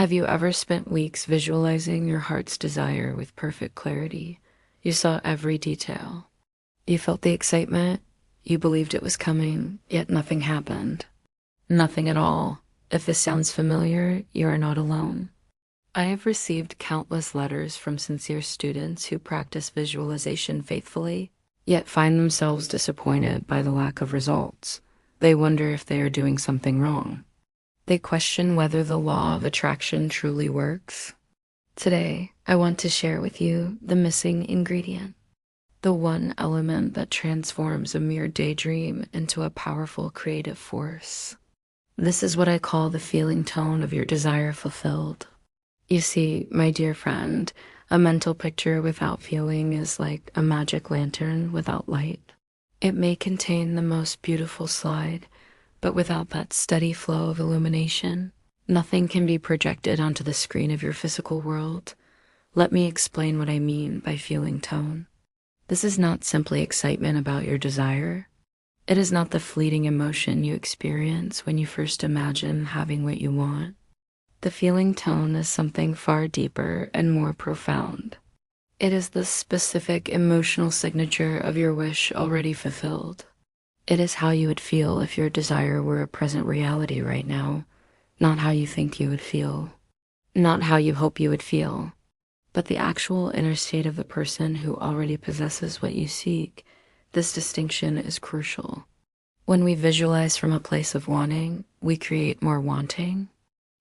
Have you ever spent weeks visualizing your heart's desire with perfect clarity? You saw every detail. You felt the excitement. You believed it was coming, yet nothing happened. Nothing at all. If this sounds familiar, you are not alone. I have received countless letters from sincere students who practice visualization faithfully, yet find themselves disappointed by the lack of results. They wonder if they are doing something wrong. They question whether the law of attraction truly works. Today, I want to share with you the missing ingredient, the one element that transforms a mere daydream into a powerful creative force. This is what I call the feeling tone of your desire fulfilled. You see, my dear friend, a mental picture without feeling is like a magic lantern without light. It may contain the most beautiful slide, but without that steady flow of illumination, nothing can be projected onto the screen of your physical world. Let me explain what I mean by feeling tone. This is not simply excitement about your desire. It is not the fleeting emotion you experience when you first imagine having what you want. The feeling tone is something far deeper and more profound. It is the specific emotional signature of your wish already fulfilled. It is how you would feel if your desire were a present reality right now, not how you think you would feel, not how you hope you would feel, but the actual inner state of the person who already possesses what you seek. This distinction is crucial. When we visualize from a place of wanting, we create more wanting.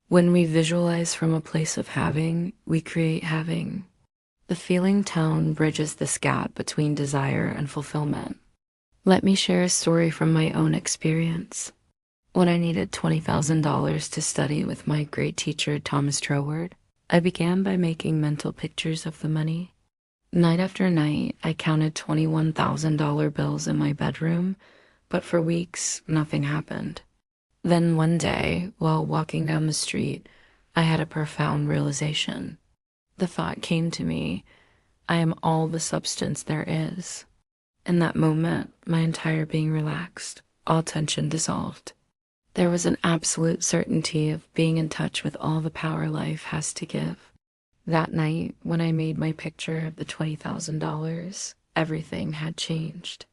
When we visualize from a place of having, we create having. The feeling tone bridges this gap between desire and fulfillment. Let me share a story from my own experience. When I needed $20,000 to study with my great teacher, Thomas Troward, I began by making mental pictures of the money. Night after night, I counted $21,000 bills in my bedroom, but for weeks, nothing happened. Then one day, while walking down the street, I had a profound realization. The thought came to me, I am all the substance there is. In that moment, my entire being relaxed, all tension dissolved. There was an absolute certainty of being in touch with all the power life has to give. That night, when I made my picture of the $20,000, everything had changed.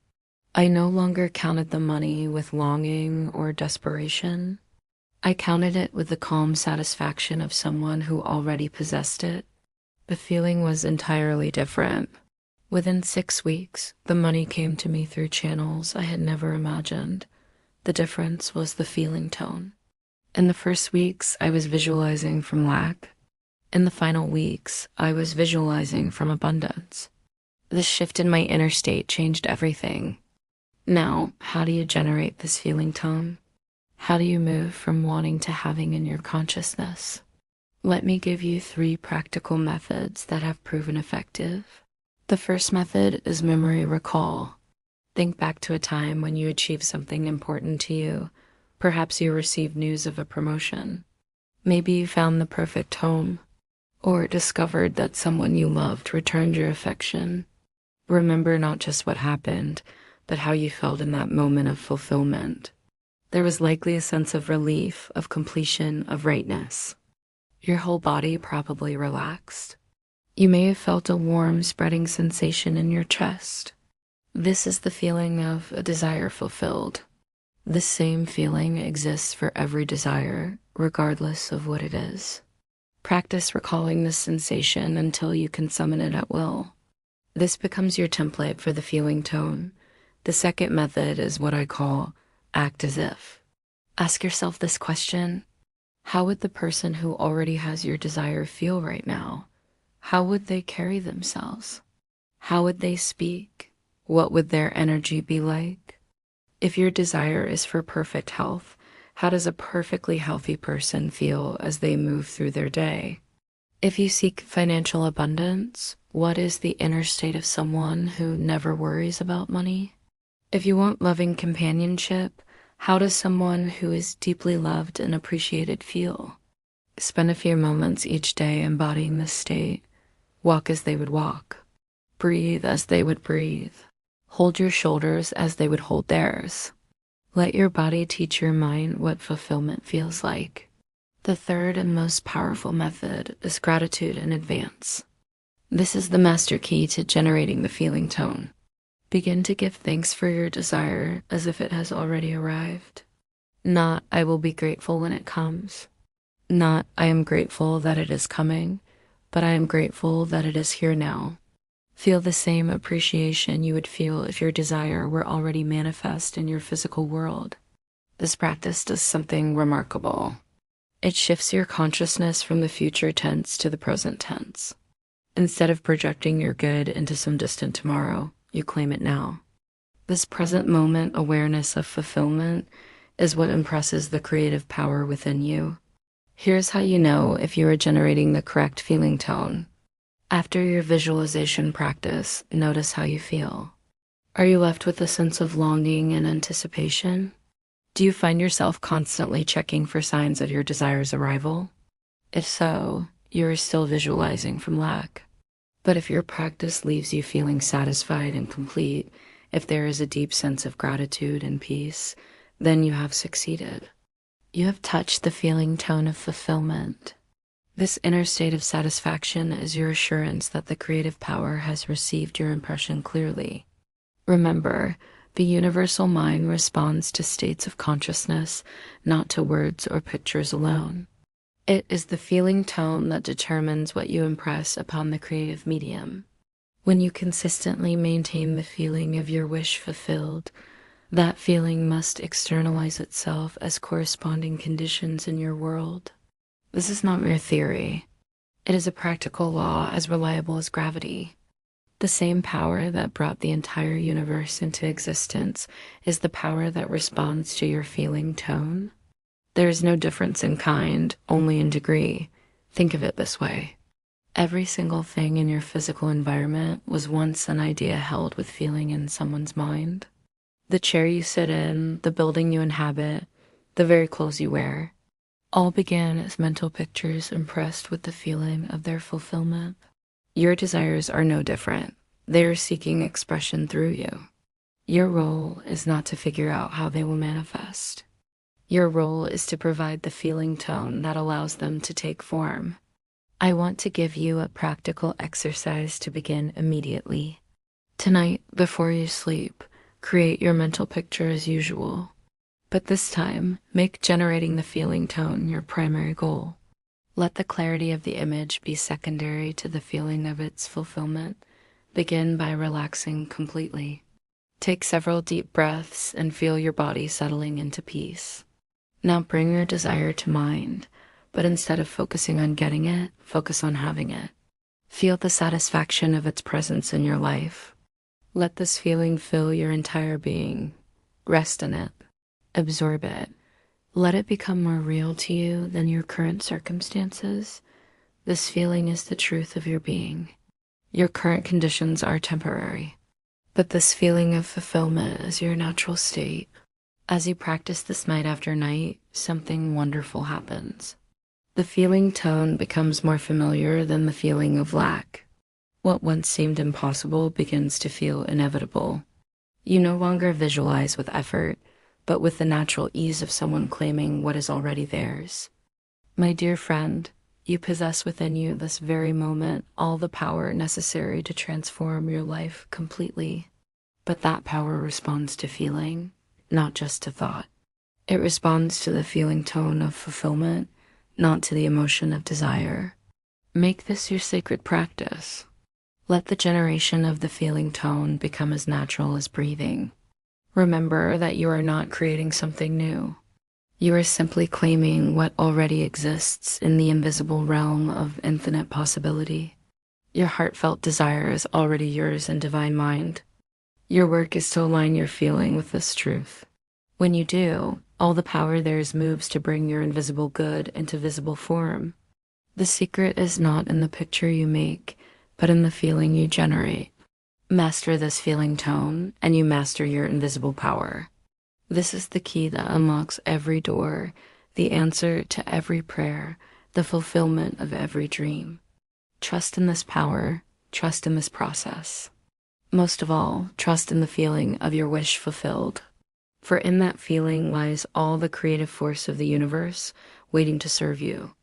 I no longer counted the money with longing or desperation. I counted it with the calm satisfaction of someone who already possessed it. The feeling was entirely different. Within 6 weeks, the money came to me through channels I had never imagined. The difference was the feeling tone. In the first weeks, I was visualizing from lack. In the final weeks, I was visualizing from abundance. This shift in my inner state changed everything. Now, how do you generate this feeling tone? How do you move from wanting to having in your consciousness? Let me give you 3 practical methods that have proven effective. The first method is memory recall. Think back to a time when you achieved something important to you. Perhaps you received news of a promotion. Maybe you found the perfect home, or discovered that someone you loved returned your affection. Remember not just what happened, but how you felt in that moment of fulfillment. There was likely a sense of relief, of completion, of rightness. Your whole body probably relaxed. You may have felt a warm, spreading sensation in your chest. This is the feeling of a desire fulfilled. This same feeling exists for every desire, regardless of what it is. Practice recalling this sensation until you can summon it at will. This becomes your template for the feeling tone. The second method is what I call act as if. Ask yourself this question: how would the person who already has your desire feel right now? How would they carry themselves? How would they speak? What would their energy be like? If your desire is for perfect health, how does a perfectly healthy person feel as they move through their day? If you seek financial abundance, what is the inner state of someone who never worries about money? If you want loving companionship, how does someone who is deeply loved and appreciated feel? Spend a few moments each day embodying this state. Walk as they would walk. Breathe as they would breathe. Hold your shoulders as they would hold theirs. Let your body teach your mind what fulfillment feels like. The third and most powerful method is gratitude in advance. This is the master key to generating the feeling tone. Begin to give thanks for your desire as if it has already arrived. Not, I will be grateful when it comes. Not, I am grateful that it is coming, but I am grateful that it is here now. Feel the same appreciation you would feel if your desire were already manifest in your physical world. This practice does something remarkable. It shifts your consciousness from the future tense to the present tense. Instead of projecting your good into some distant tomorrow, you claim it now. This present moment awareness of fulfillment is what impresses the creative power within you. Here's how you know if you are generating the correct feeling tone. After your visualization practice, notice how you feel. Are you left with a sense of longing and anticipation? Do you find yourself constantly checking for signs of your desire's arrival? If so, you are still visualizing from lack. But if your practice leaves you feeling satisfied and complete, if there is a deep sense of gratitude and peace, then you have succeeded. You have touched the feeling tone of fulfillment. This inner state of satisfaction is your assurance that the creative power has received your impression clearly. Remember, the universal mind responds to states of consciousness, not to words or pictures alone. It is the feeling tone that determines what you impress upon the creative medium. When you consistently maintain the feeling of your wish fulfilled, that feeling must externalize itself as corresponding conditions in your world. This is not mere theory. It is a practical law as reliable as gravity. The same power that brought the entire universe into existence is the power that responds to your feeling tone. There is no difference in kind, only in degree. Think of it this way. Every single thing in your physical environment was once an idea held with feeling in someone's mind. The chair you sit in, the building you inhabit, the very clothes you wear, all began as mental pictures impressed with the feeling of their fulfillment. Your desires are no different. They are seeking expression through you. Your role is not to figure out how they will manifest. Your role is to provide the feeling tone that allows them to take form. I want to give you a practical exercise to begin immediately. Tonight, before you sleep, create your mental picture as usual. But this time, make generating the feeling tone your primary goal. Let the clarity of the image be secondary to the feeling of its fulfillment. Begin by relaxing completely. Take several deep breaths and feel your body settling into peace. Now bring your desire to mind, but instead of focusing on getting it, focus on having it. Feel the satisfaction of its presence in your life. Let this feeling fill your entire being. Rest in it. Absorb it. Let it become more real to you than your current circumstances. This feeling is the truth of your being. Your current conditions are temporary, but this feeling of fulfillment is your natural state. As you practice this night after night, something wonderful happens. The feeling tone becomes more familiar than the feeling of lack. What once seemed impossible begins to feel inevitable. You no longer visualize with effort, but with the natural ease of someone claiming what is already theirs. My dear friend, you possess within you this very moment all the power necessary to transform your life completely. But that power responds to feeling, not just to thought. It responds to the feeling tone of fulfillment, not to the emotion of desire. Make this your sacred practice. Let the generation of the feeling tone become as natural as breathing. Remember that you are not creating something new. You are simply claiming what already exists in the invisible realm of infinite possibility. Your heartfelt desire is already yours in divine mind. Your work is to align your feeling with this truth. When you do, all the power there is moves to bring your invisible good into visible form. The secret is not in the picture you make, but in the feeling you generate. Master this feeling tone, and you master your invisible power. This is the key that unlocks every door, the answer to every prayer, the fulfillment of every dream. Trust in this power, trust in this process. Most of all, trust in the feeling of your wish fulfilled. For in that feeling lies all the creative force of the universe waiting to serve you.